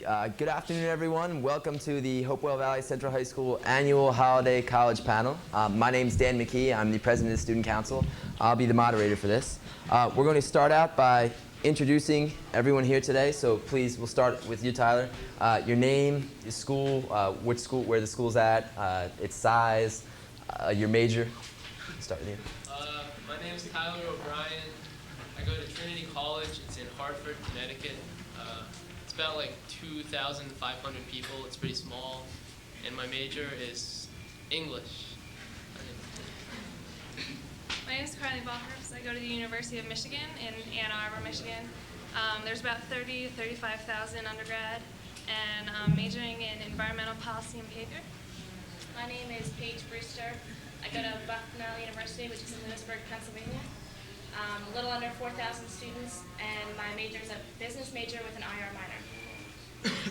Good afternoon, everyone. Welcome to the Hopewell Valley Central High School Annual Holiday College Panel. My name is Dan McKee. I'm the president of the Student Council. I'll be the moderator for this. We're going to start out by introducing everyone here today. So please, we'll start with you, Tyler. Your name, your school, which school, where the school's at, its size, your major. Start with you. My name is Tyler O'Brien. I go to Trinity College. It's in Hartford, Connecticut. It's about like 2,500 people. It's pretty small. And my major is English. My name is Karleen Vollherbst. I go to the University of Michigan in Ann Arbor, Michigan. There's about 30,000 to 35,000 undergrad, and I'm majoring in environmental policy and behavior. My name is Paige Brewster. I go to Bucknell University, which is in Lewisburg, Pennsylvania. A little under 4,000 students, and my major is a business major with an IR minor.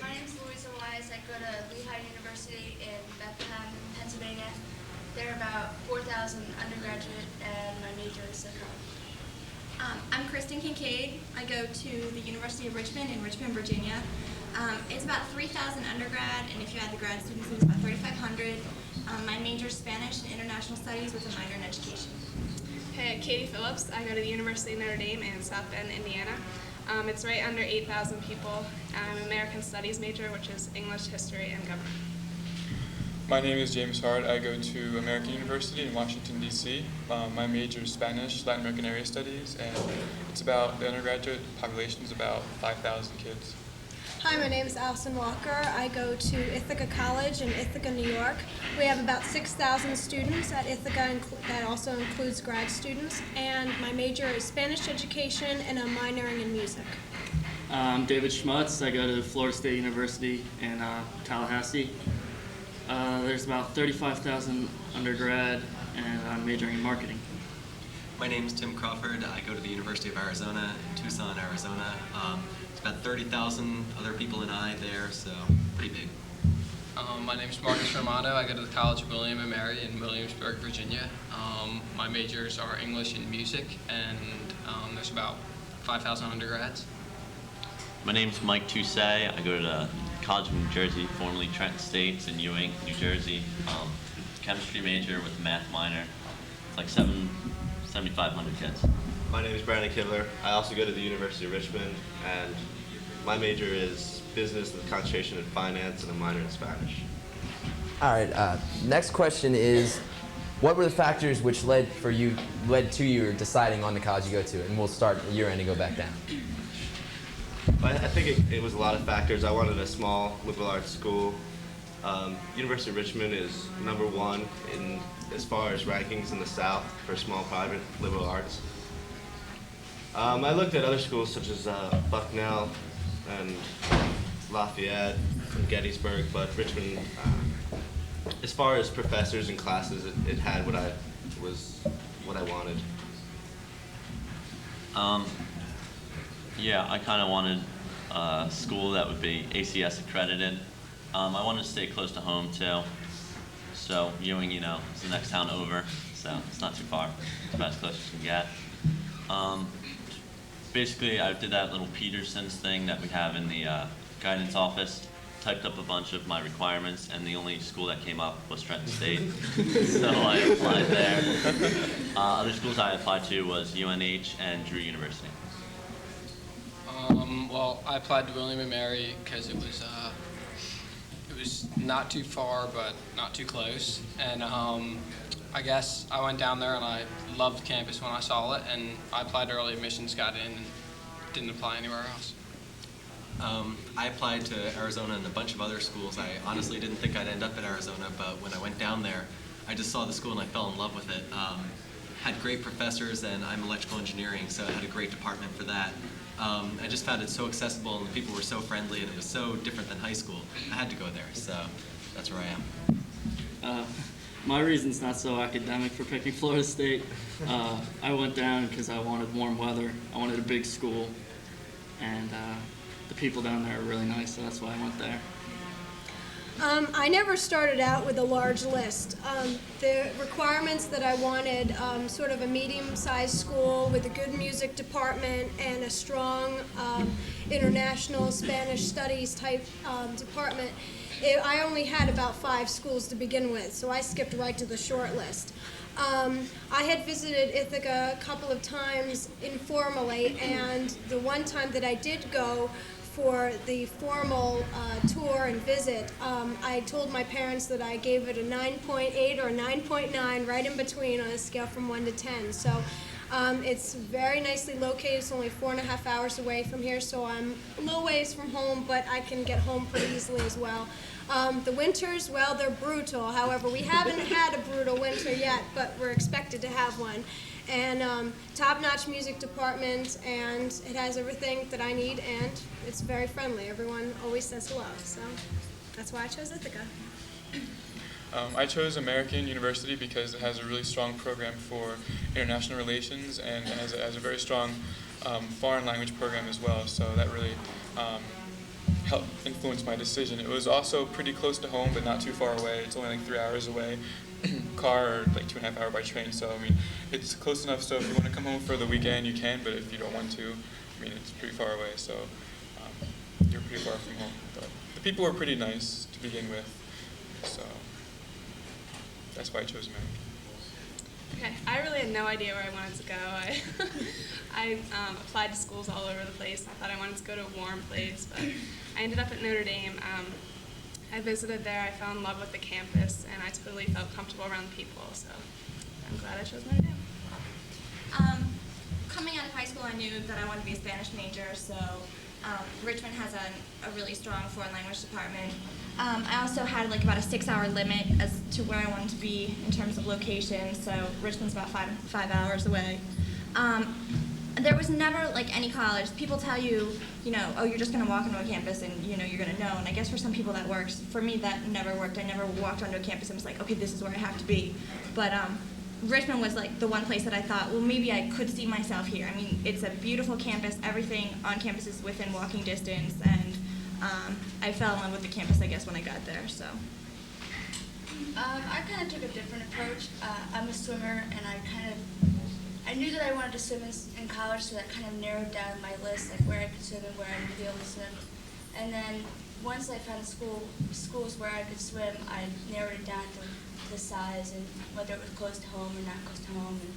My name is Louisa Wise. I go to Lehigh University in Bethlehem, Pennsylvania. There are about 4,000 undergraduate, and my major is psychology. I'm Kristen Kincaid. I go to the University of Richmond in Richmond, Virginia. It's about 3,000 undergrad, and if you add the grad students, it's about 3,500. My major is Spanish and International Studies with a minor in education. Hey, Katie Phillips. I go to the University of Notre Dame in South Bend, Indiana. It's right under 8,000 people. I'm an American Studies major, which is English, History, and Government. My name is James Hart. I go to American University in Washington, D.C. My major is Spanish, Latin American Area Studies, and it's about, the undergraduate population is about 5,000 kids. Hi, my name is Allison Walker. I go to Ithaca College in Ithaca, New York. We have about 6,000 students at Ithaca. That also includes grad students. And my major is Spanish education, and I'm minoring in music. I'm David Schmutz. I go to Florida State University in Tallahassee. There's about 35,000 undergrad, and I'm majoring in marketing. My name is Tim Crawford. I go to the University of Arizona in Tucson, Arizona. It's about 30,000 other people and I there, so pretty big. My name is Marcus Romano. I go to the College of William and Mary in Williamsburg, Virginia. My majors are English and music, and there's about 5,000 undergrads. My name's Mike Toussaint. I go to the College of New Jersey, formerly Trenton State. It's in Ewing, New Jersey. Chemistry major with a math minor. It's like 7,500 kids. My name is Brandon Kidler. I also go to the University of Richmond, and my major is business with a concentration in finance and a minor in Spanish. All right. Next question is, what were the factors which led to you deciding on the college you go to? And we'll start at your end and go back down. I think it was a lot of factors. I wanted a small liberal arts school. University of Richmond is #1 as far as rankings in the South for small private liberal arts. I looked at other schools such as Bucknell and Lafayette and Gettysburg, but Richmond, as far as professors and classes, it had what I wanted. Yeah, I kind of wanted a school that would be ACS accredited. I wanted to stay close to home too. So Ewing, is the next town over, so it's not too far. It's about as close as you can get. Basically, I did that little Peterson's thing that we have in the guidance office, typed up a bunch of my requirements, and the only school that came up was Trenton State. So I applied there. Other schools I applied to was UNH and Drew University. Well, I applied to William and Mary because it was not too far, but not too close. And I guess I went down there and I loved the campus when I saw it, and I applied to early admissions, got in, and didn't apply anywhere else. I applied to Arizona and a bunch of other schools. I honestly didn't think I'd end up at Arizona, but when I went down there, I just saw the school and I fell in love with it. Had great professors, and I'm electrical engineering, so I had a great department for that. I just found it so accessible, and the people were so friendly, and it was so different than high school. I had to go there, so that's where I am. My reason's not so academic for picking Florida State. I went down because I wanted warm weather. I wanted a big school, and the people down there are really nice, so that's why I went there. I never started out with a large list. The requirements that I wanted, sort of a medium-sized school with a good music department and a strong international Spanish studies type department, I only had about 5 schools to begin with, so I skipped right to the short list. I had visited Ithaca a couple of times informally, and the one time that I did go for the formal tour and visit, I told my parents that I gave it a 9.8 or 9.9, right in between on a scale from 1 to 10. So it's very nicely located. It's only 4.5 hours away from here, so I'm a little ways from home, but I can get home pretty easily as well. The winters, well, they're brutal. However, we haven't had a brutal winter yet, but we're expected to have one. And top-notch music department, and it has everything that I need, and it's very friendly. Everyone always says hello, so that's why I chose Ithaca. I chose American University because it has a really strong program for international relations and has a very strong foreign language program as well, so that really helped influence my decision. It was also pretty close to home, but not too far away. It's only like 3 hours away. Car, or like 2.5 hours by train, so I mean it's close enough, so if you want to come home for the weekend you can, but if you don't want to, I mean it's pretty far away, so you're pretty far from home. But the people were pretty nice to begin with, so that's why I chose American. Okay, I really had no idea where I wanted to go. I applied to schools all over the place. I thought I wanted to go to a warm place, but I ended up at Notre Dame. I visited there, I fell in love with the campus, and I totally felt comfortable around the people, so I'm glad I chose Notre Dame. Coming out of high school, I knew that I wanted to be a Spanish major, so Richmond has a really strong foreign language department. I also had like about a 6-hour limit as to where I wanted to be in terms of location, so Richmond's about five hours away. There was never like any college. People tell you, oh, you're just going to walk into a campus and you're going to know. And I guess for some people that works. For me, that never worked. I never walked onto a campus and was like, okay, this is where I have to be. But Richmond was like the one place that I thought, well, maybe I could see myself here. I mean, it's a beautiful campus. Everything on campus is within walking distance, and I fell in love with the campus, I guess, when I got there. So. I kind of took a different approach. I'm a swimmer, and I knew that I wanted to swim in college, so that kind of narrowed down my list, like where I could swim and where I would be able to swim. And then once I found schools where I could swim, I narrowed it down to the size and whether it was close to home or not close to home. And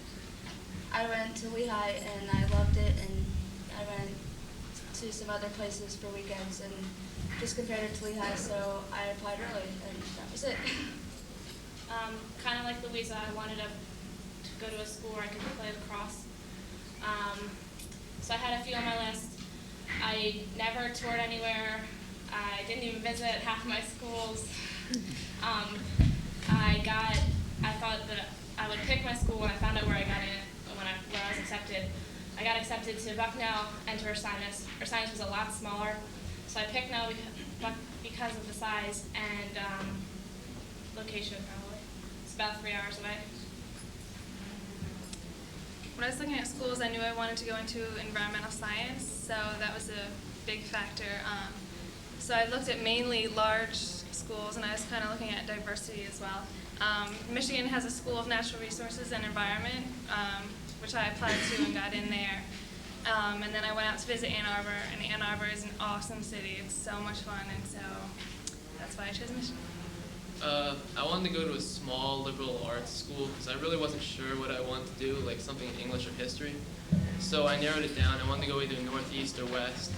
I went to Lehigh, and I loved it, and I went to some other places for weekends and just compared it to Lehigh, so I applied early, and that was it. Kind of like Louisa, I wanted to go to a school where I could play lacrosse. So I had a few on my list. I never toured anywhere. I didn't even visit half of my schools. I thought that I would pick my school when I found out where I got in, where I was accepted. I got accepted to Bucknell and to Ursinus. Ursinus was a lot smaller, so I picked Nell because of the size and location, probably. It's about 3 hours away. When I was looking at schools, I knew I wanted to go into environmental science, so that was a big factor. So I looked at mainly large schools, and I was kind of looking at diversity as well. Michigan has a School of Natural Resources and Environment, which I applied to and got in there. And then I went out to visit Ann Arbor, and Ann Arbor is an awesome city. It's so much fun, and so that's why I chose Michigan. I wanted to go to a small liberal arts school because I really wasn't sure what I wanted to do, like something in English or history. So I narrowed it down. I wanted to go either northeast or west.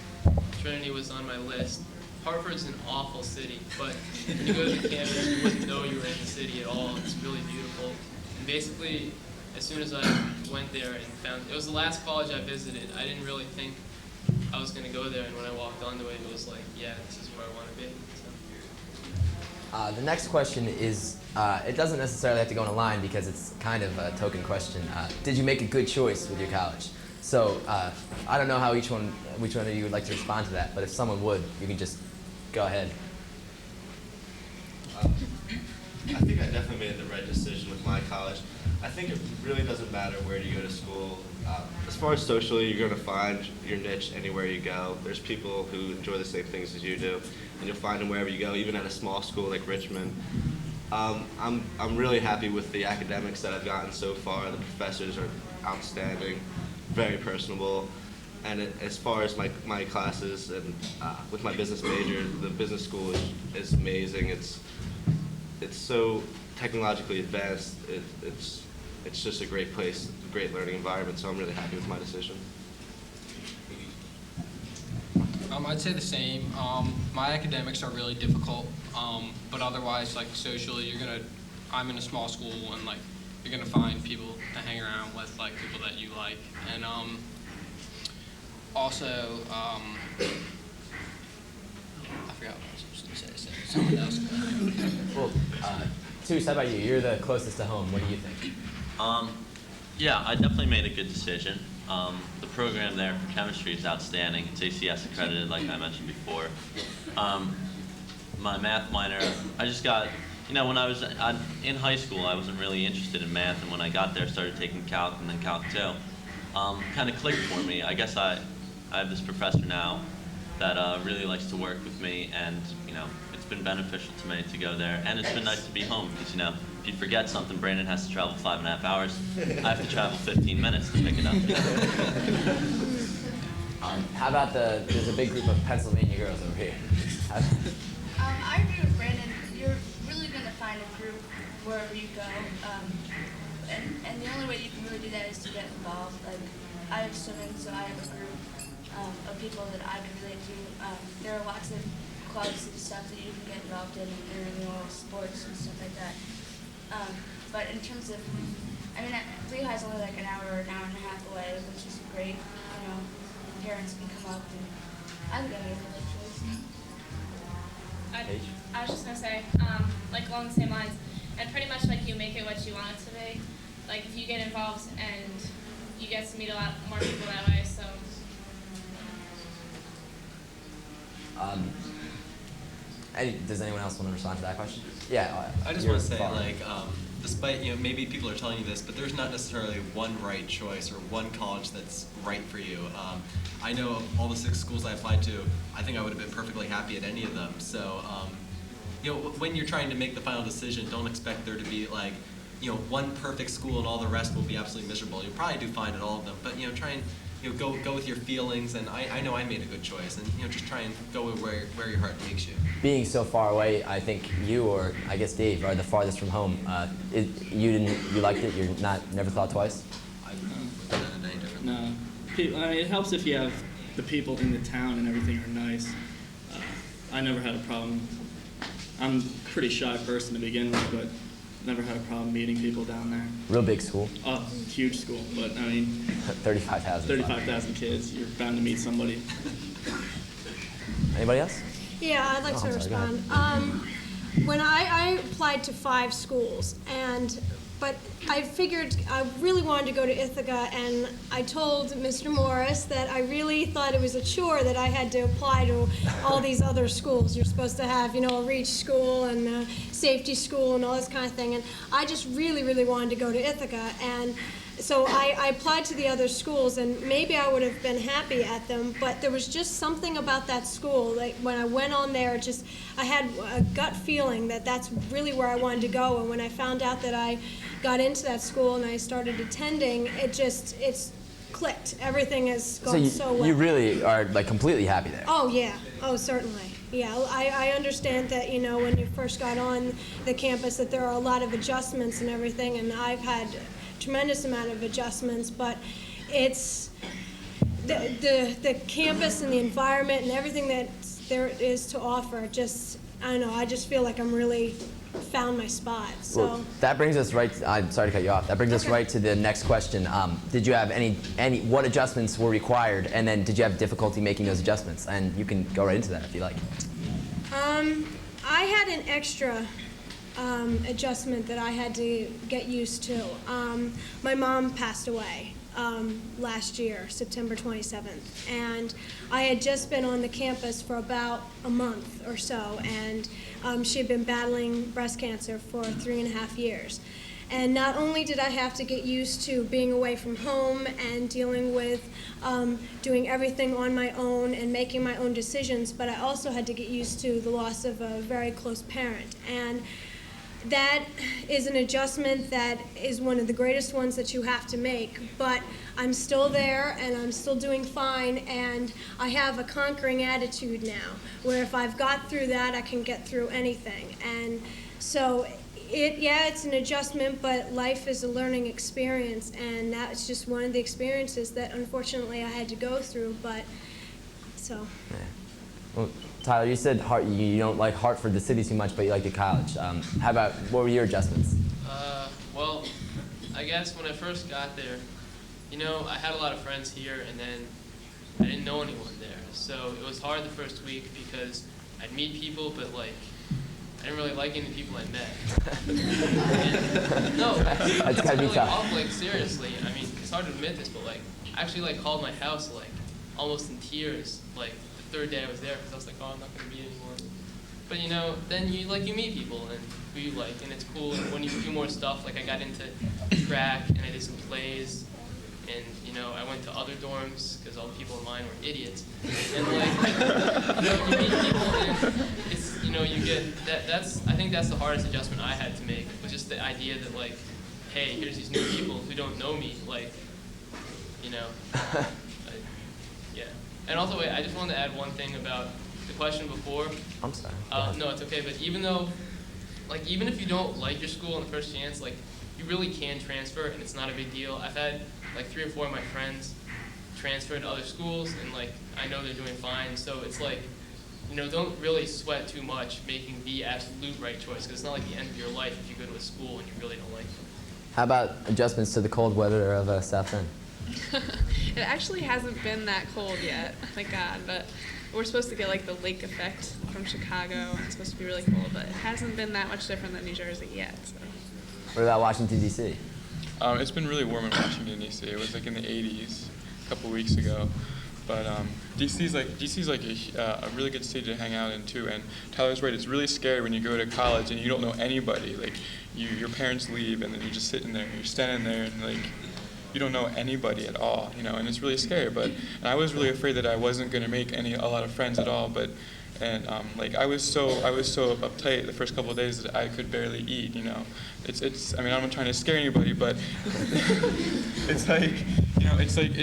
Trinity was on my list. Hartford's an awful city, but when you go to the campus, you wouldn't know you were in the city at all. It's really beautiful. And basically, as soon as I went there and found, it was the last college I visited, I didn't really think I was going to go there, and when I walked onto it, it was like, yeah, this is where I want to be. So. The next question is, it doesn't necessarily have to go in a line because it's kind of a token question. Did you make a good choice with your college? So I don't know how which one of you would like to respond to that, but if someone would, you can just go ahead. I think I definitely made the right decision with my college. I think it really doesn't matter where you go to school. As far as socially, you're going to find your niche anywhere you go. There's people who enjoy the same things as you do, and you'll find them wherever you go, even at a small school like Richmond. I'm really happy with the academics that I've gotten so far. The professors are outstanding, very personable. And as far as my classes and with my business major, the business school is amazing. It's so technologically advanced. It's just a great place, a great learning environment. So I'm really happy with my decision. I'd say the same. My academics are really difficult, but otherwise, like socially, I'm in a small school, and like you're gonna find people to hang around with, like people that you like, and also, I forgot what I was supposed to say. Someone else. Well, Toos, how about you? You're the closest to home. What do you think? Yeah, I definitely made a good decision. The program there for chemistry is outstanding. It's ACS accredited, like I mentioned before. My math minor, I just got, when I was in high school, I wasn't really interested in math, and when I got there, started taking Calc and then Calc 2. Kind of clicked for me. I guess I have this professor now that really likes to work with me, and it's been beneficial to me to go there, and it's been nice to be home because if you forget something, Brandon has to travel 5.5 hours. I have to travel 15 minutes to pick it up. How about there's a big group of Pennsylvania girls over here. I agree with Brandon. You're really going to find a group wherever you go. And the only way you can really do that is to get involved. Like, I have swimming, so I have a group of people that I can relate to. There are lots of clubs and stuff that you can get involved in, intramural sports and stuff like that. But in terms of, Lehigh's only like an hour or an hour and a half away, which is great. Parents can come up, and I think I made a good choice. I was just going to say, like along the same lines, and pretty much like you make it what you want it to be. Like if you get involved and you get to meet a lot more people that way, so. Does anyone else want to respond to that question? Yeah. I just want to say, despite, maybe people are telling you this, but there's not necessarily one right choice or one college that's right for you. I know of all the 6 schools I applied to, I think I would have been perfectly happy at any of them. So, when you're trying to make the final decision, don't expect there to be one perfect school and all the rest will be absolutely miserable. You'll probably do fine at all of them, but try and go with your feelings. And I know I made a good choice, and just try and go where your heart takes you. Being so far away, I think you, or I guess Dave, are the farthest from home. You liked it? You're never thought twice? I wouldn't have done it any different. No. It helps if you have the people in the town and everything are nice. I never had a problem. I'm a pretty shy person to begin with, but never had a problem meeting people down there. Real big school? Huge school, but 35,000 kids. You're bound to meet somebody. Anybody else? Yeah, I'd like to respond. When I applied to 5 schools, but I figured I really wanted to go to Ithaca, and I told Mr. Morris that I really thought it was a chore that I had to apply to all these other schools. You're supposed to have, a reach school and a safety school and all this kind of thing, and I just really, really wanted to go to Ithaca, and so I applied to the other schools, and maybe I would have been happy at them, but there was just something about that school. Like when I went on there, I had a gut feeling that that's really where I wanted to go, and when I found out that I got into that school and I started attending, it's clicked. Everything has gone so well. You really are completely happy there? Oh yeah, certainly. Yeah, I understand that, when you first got on the campus that there are a lot of adjustments and everything, and I've had tremendous amount of adjustments, but it's the campus and the environment and everything that there is to offer. I don't know, I just feel like I'm really found my spot. So well, that brings us right. I'm sorry to cut you off. That brings us right to the next question. Did you have what adjustments were required, and then did you have difficulty making those adjustments? And you can go right into that if you like. I had an extra adjustment that I had to get used to. My mom passed away last year, September 27th, and I had just been on the campus for about a month or so, and she had been battling breast cancer for 3.5 years. And not only did I have to get used to being away from home and dealing with doing everything on my own and making my own decisions, but I also had to get used to the loss of a very close parent. And that is an adjustment that is one of the greatest ones that you have to make, but I'm still there and I'm still doing fine, and I have a conquering attitude now, where if I've got through that, I can get through anything. And so it's an adjustment, but life is a learning experience, and that's just one of the experiences that unfortunately I had to go through, but so. Yeah. Well, Tyler, you said you don't like Hartford, the city, too much, but you like the college. How about, what were your adjustments? Well, I guess when I first got there, I had a lot of friends here, and then I didn't know anyone there. So it was hard the first week because I'd meet people, but I didn't really like any people I met. No, that's gotta be really tough. off, seriously. I mean, it's hard to admit this, but I actually called my house almost in tears, the third day I was there, because I was like, oh, I'm not gonna meet anyone. But then you meet people and who you like, and it's cool. And when you do more stuff, I got into track and I did some plays, and I went to other dorms because all the people in mine were idiots. And you meet people, and it's you get that's I think that's the hardest adjustment I had to make, was just the idea that hey, here's these new people who don't know me, yeah. And also, wait, I just wanted to add one thing about the question before. I'm sorry. No, it's okay. But even though, even if you don't like your school on the first chance, you really can transfer, and it's not a big deal. I've had 3 or 4 of my friends transfer to other schools, and I know they're doing fine. So it's don't really sweat too much making the absolute right choice, because it's not the end of your life if you go to a school and you really don't like them. How about adjustments to the cold weather of South Bend? It actually hasn't been that cold yet, thank God, but we're supposed to get the lake effect from Chicago, and it's supposed to be really cold, but it hasn't been that much different than New Jersey yet. So. What about Washington, D.C.? It's been really warm in Washington, D.C. It was in the 80s a couple weeks ago. But DC's a really good city to hang out in too. And Tyler's right, it's really scary when you go to college and you don't know anybody. Your parents leave and then you're just sitting there, you're standing there, and you don't know anybody at all, and it's really scary. And I was really afraid that I wasn't going to make a lot of friends at all. I was so uptight the first couple of days that I could barely eat. I'm not trying to scare anybody, but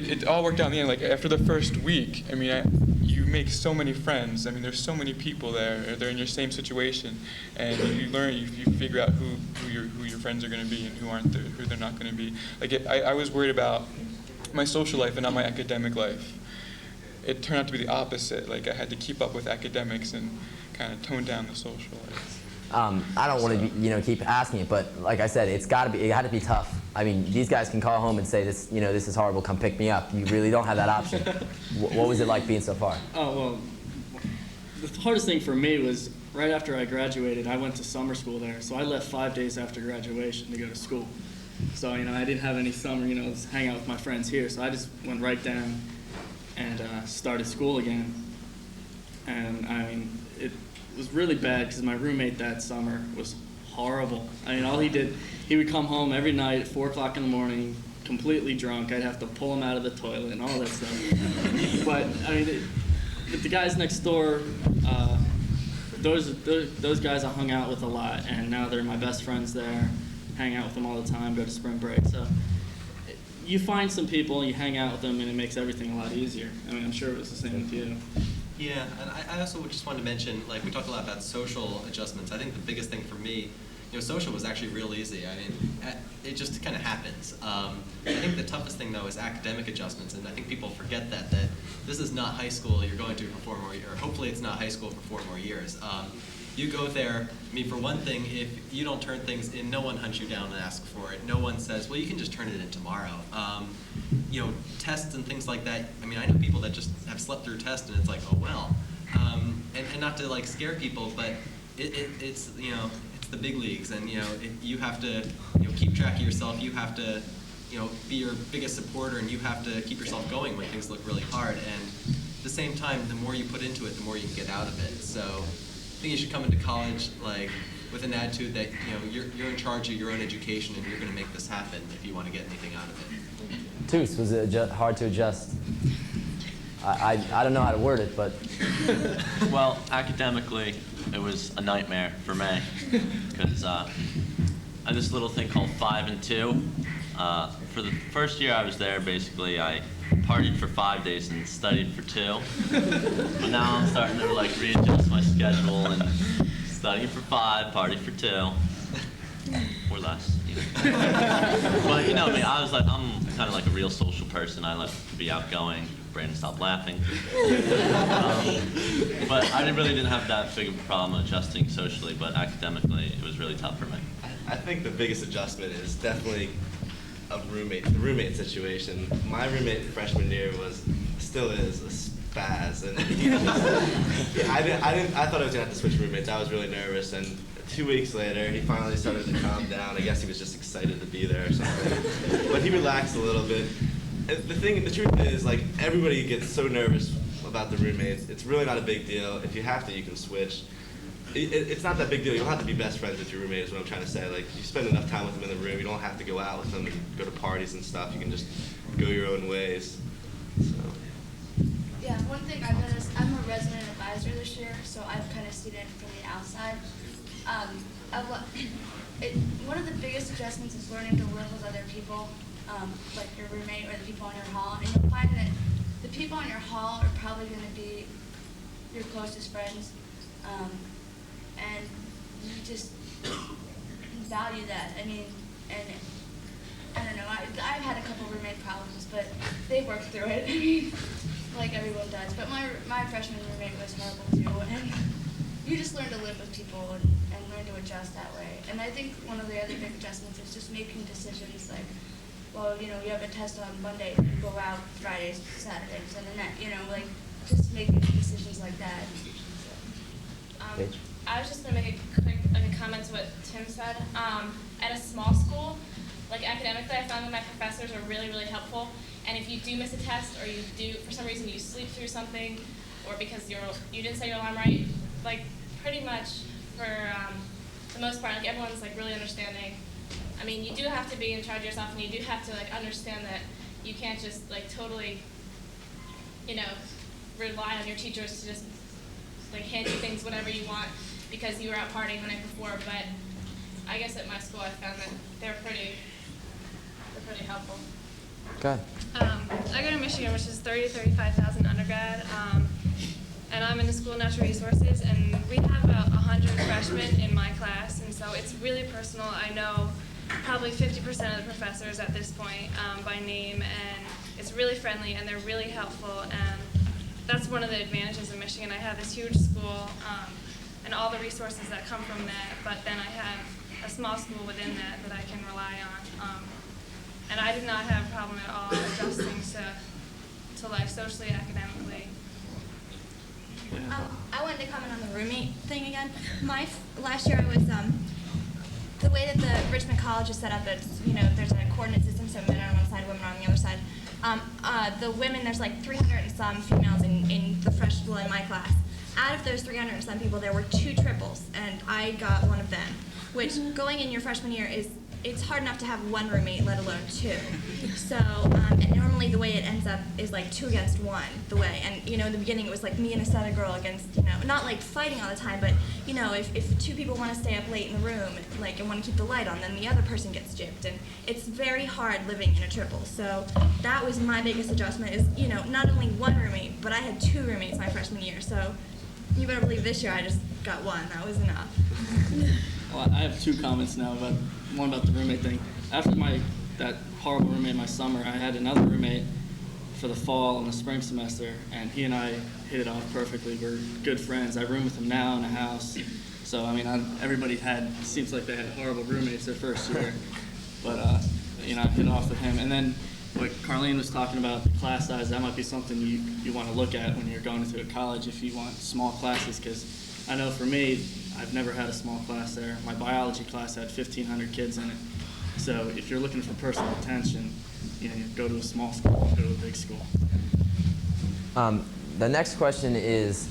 it all worked out in the end. After the first week, you make so many friends. There's so many people there. They're in your same situation, and you learn. You figure out who your friends are going to be and who they're not going to be. I was worried about my social life and not my academic life. It turned out to be the opposite. I had to keep up with academics and kind of tone down the social life. I don't want to keep asking it, but like I said, it had to be tough. These guys can call home and say this is horrible, come pick me up. You really don't have that option. What was it like being so far? Oh, well, the hardest thing for me was right after I graduated, I went to summer school there. So I left 5 days after graduation to go to school. So, I didn't have any summer, hang out with my friends here. So I just went right down and started school again. And it was really bad because my roommate that summer was horrible. All he did, he would come home every night at 4 o'clock in the morning, completely drunk. I'd have to pull him out of the toilet and all that stuff. But the guys next door, those guys I hung out with a lot, and now they're my best friends there. Hang out with them all the time, go to spring break. So you find some people, you hang out with them, and it makes everything a lot easier. I'm sure it was the same with you. Yeah, and I also just wanted to mention, we talked a lot about social adjustments. I think the biggest thing for me, social was actually real easy. It just kind of happens. I think the toughest thing, though, is academic adjustments, and I think people forget that this is not high school you're going to for 4 more years, or hopefully it's not high school for 4 more years. You go there, for one thing, if you don't turn things in, no one hunts you down and asks for it. No one says, well, you can just turn it in tomorrow. Tests and things like that, I know people that just have slept through tests and it's oh, well. And not to scare people, but it's the big leagues, and you have to keep track of yourself. You have to be your biggest supporter, and you have to keep yourself going when things look really hard. And at the same time, the more you put into it, the more you can get out of it. So I think you should come into college with an attitude that you're in charge of your own education and you're going to make this happen if you want to get anything out of it. Toos, was it hard to adjust? I don't know how to word it, but Well, academically, it was a nightmare for me because I had this little thing called 5 and 2. For the first year I was there, basically, I partied for 5 days and studied for 2. But now I'm starting to like readjust my schedule and studying for 5, party for 2, or less. But you know me, I'm kind of like a real social person. I like to be outgoing. Brandon stopped laughing. But I really didn't have that big of a problem adjusting socially, but academically it was really tough for me. I think the biggest adjustment is definitely the roommate situation. My roommate freshman year still is a spaz, and I thought I was gonna have to switch roommates. I was really nervous, and 2 weeks later, he finally started to calm down. I guess he was just excited to be there or something. But he relaxed a little bit. The truth is, like, everybody gets so nervous about the roommates. It's really not a big deal. If you have to, you can switch. It's not that big deal. You don't have to be best friends with your roommate is what I'm trying to say. Like, you spend enough time with them in the room. You don't have to go out with them and go to parties and stuff. You can just go your own ways. So. Yeah, one thing I've noticed, I'm a resident advisor this year, so I've kind of seen it from the outside. One of the biggest adjustments is learning to live with other people, like your roommate or the people in your hall, and you'll find that the people in your hall are probably going to be your closest friends, and you just value that. I mean, and I don't know, I've had a couple roommate problems, but they work through it. I mean, like everyone does. But my freshman roommate was horrible too, and you just learn to live with people and learn to adjust that way. And I think one of the other big adjustments is just making decisions like, well, you have a test on Monday, you go out Fridays, Saturdays, and then like just making decisions like that. So. I was just going to make a quick comment to what Tim said. At a small school, like academically, I found that my professors are really, really helpful. And if you do miss a test, or for some reason you sleep through something, or because you didn't set your alarm right, like pretty much for the most part, like everyone's like really understanding. I mean, you do have to be in charge of yourself, and you do have to like understand that you can't just like totally, rely on your teachers to just like hand you things whatever you want because you were out partying the night before. But I guess at my school, I found that they're pretty helpful. Go ahead. I go to Michigan, which is 30,000 to 35,000 undergrad, and I'm in the School of Natural Resources, and we have about 100 freshmen in my class, and so it's really personal. I know probably 50% of the professors at this point by name, and it's really friendly, and they're really helpful, and that's one of the advantages of Michigan. I have this huge school and all the resources that come from that, but then I have a small school within that I can rely on. And I did not have a problem at all adjusting to life socially, academically. I wanted to comment on the roommate thing again. Last year I was, the way that the Richmond College is set up, it's, there's a coordinate system, so men are on one side, women are on the other side. The women, there's like 300 and some females in the freshman in my class. Out of those 300 and some people, there were 2 triples, and I got one of them, which going in your freshman year it's hard enough to have one roommate, let alone 2. So, and normally the way it ends up is like 2 against 1, the way. And, in the beginning it was like me and a set of girl against, not like fighting all the time, but, if 2 people want to stay up late in the room, like, and want to keep the light on, then the other person gets gypped. And it's very hard living in a triple. So that was my biggest adjustment is, not only one roommate, but I had 2 roommates my freshman year. So you better believe this year I just got 1. That was enough. Well, I have 2 comments now, but one about the roommate thing. After that horrible roommate my summer, I had another roommate for the fall and the spring semester, and he and I hit it off perfectly. We're good friends. I room with him now in a house. So, I mean, everybody seems like they had horrible roommates their first year. But, I hit it off with him. And then what Karleen was talking about, the class size, that might be something you want to look at when you're going into a college if you want small classes, because I know for me, I've never had a small class there. My biology class had 1,500 kids in it. So if you're looking for personal attention, you go to a small school, go to a big school. The next question is,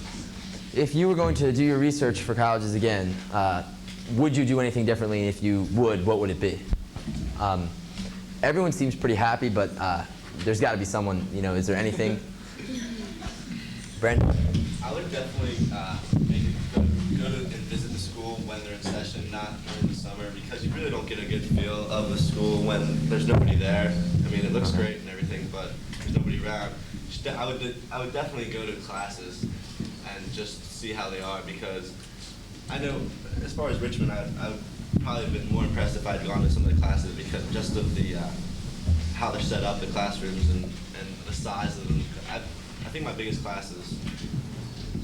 if you were going to do your research for colleges again, would you do anything differently? If you would, what would it be? Everyone seems pretty happy, but there's got to be someone, is there anything? Brent? I would definitely maybe go to and visit the school when they're in session, not during the summer, because you really don't get a good feel of the school when there's nobody there. I mean, it looks great and everything, but there's nobody around. I would definitely go to classes and just see how they are, because I know as far as Richmond, I would probably have been more impressed if I'd gone to some of the classes, because just of the how they're set up, the classrooms, and the size of them. I think my biggest classes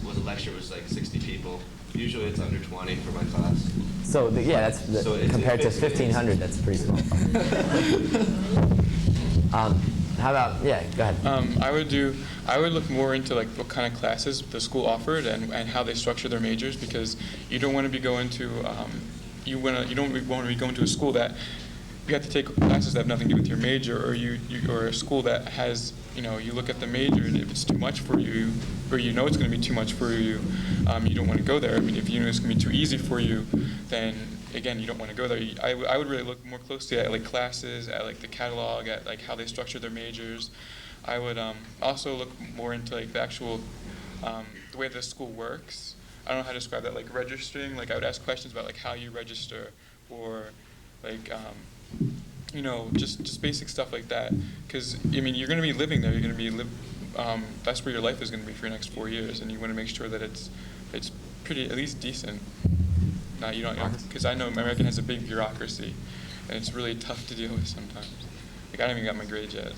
was a lecture was like 60 people. Usually it's under 20 for my class. So compared to 1,500, that's pretty small. How about, yeah, go ahead. I would look more into like what kind of classes the school offered and how they structure their majors, because you don't want to be going to you don't want to be going to a school that you have to take classes that have nothing to do with your major, or a school that has, you look at the major, and if it's too much for you, or it's going to be too much for you, you don't want to go there. I mean, if it's going to be too easy for you, then again, you don't want to go there. I would really look more closely at like classes, at like the catalog, at like how they structure their majors. I would also look more into like the actual the way the school works. I don't know how to describe that, like registering. Like I would ask questions about like how you register, or like just basic stuff like that. Because I mean, you're going to be living there. You're going to be that's where your life is going to be for your next 4 years, and you want to make sure that it's pretty, at least decent. Because I know American has a big bureaucracy, and it's really tough to deal with sometimes. Like I haven't even got my grades yet.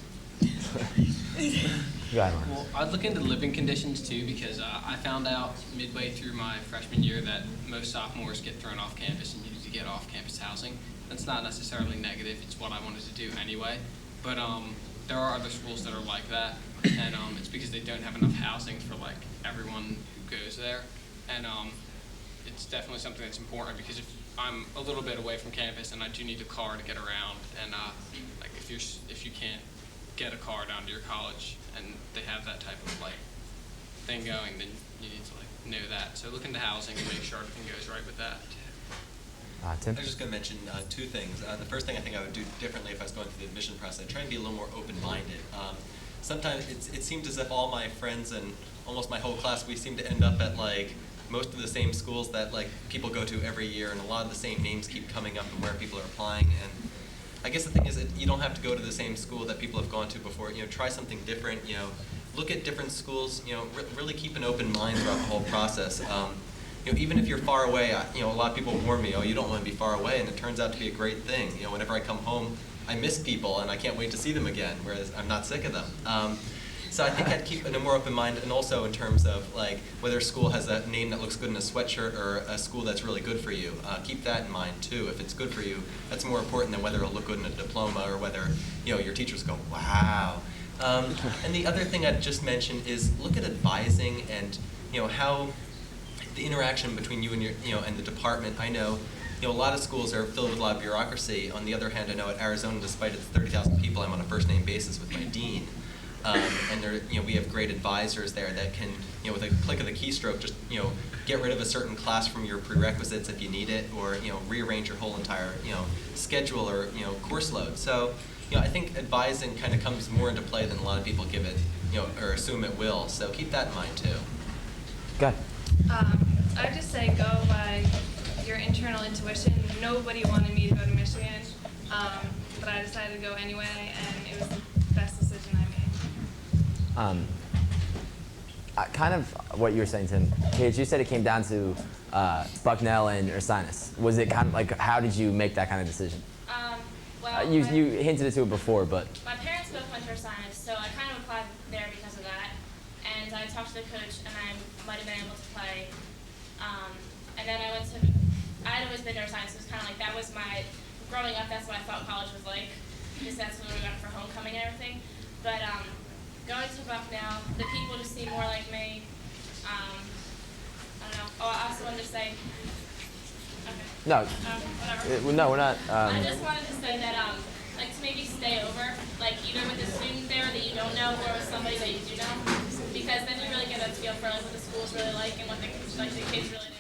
Well, I'd look into living conditions too, because I found out midway through my freshman year that most sophomores get thrown off campus and need to get off-campus housing. That's not necessarily negative. It's what I wanted to do anyway. But there are other schools that are like that, and it's because they don't have enough housing for like everyone who goes there. And it's definitely something that's important, because if I'm a little bit away from campus and I do need a car to get around, and like if you can't get a car down to your college and they have that type of like thing going, then you need to like know that. So look into housing and make sure everything goes right with that. Tim? I was just going to mention two things. The first thing I think I would do differently if I was going through the admission process, I'd try and be a little more open-minded. Sometimes it seems as if all my friends and almost my whole class, we seem to end up at like most of the same schools that like people go to every year, and a lot of the same names keep coming up and where people are applying. And I guess the thing is that you don't have to go to the same school that people have gone to before. Try something different. Look at different schools. Really keep an open mind throughout the whole process. Even if you're far away, a lot of people warn me, you don't want to be far away, and it turns out to be a great thing. Whenever I come home, I miss people, and I can't wait to see them again, whereas I'm not sick of them. So I think I'd keep a more open mind, and also in terms of like whether a school has a name that looks good in a sweatshirt or a school that's really good for you. Keep that in mind too. If it's good for you, that's more important than whether it'll look good in a diploma or whether your teachers go, wow. And the other thing I'd just mention is look at advising and how the interaction between you and and the department. I know a lot of schools are filled with a lot of bureaucracy. On the other hand, I know at Arizona, despite its 30,000 people, I'm on a first name basis with my dean. And there, we have great advisors there that can, with a click of the keystroke, just get rid of a certain class from your prerequisites if you need it, or rearrange your whole entire schedule or course load. So I think advising kind of comes more into play than a lot of people give it, or assume it will. So keep that in mind too. Good. I'd just say go by your internal intuition. Nobody wanted me to go to Michigan, but I decided to go anyway, and it was the best decision I made. Kind of what you were saying, Tim. Paige, you said it came down to Bucknell and Ursinus. Was it kind of like, how did you make that kind of decision? You hinted to it before, but. My parents both went to Ursinus, so I kind of applied there because of that. And I talked to the coach, and I might have been able to play. And then I had always been to Ursinus. It was kind of like, that was growing up, that's what I thought college was like, because that's where we went for homecoming and everything. But going to Bucknell, the people just seem more like me. I don't know. Oh, I also wanted to say. Okay. No. Whatever. No, we're not. I just wanted to say that, like, to maybe stay over, like either with a student there that you don't know or with somebody that you do know, because then you really get a feel for like what the school's really like and what the kids really.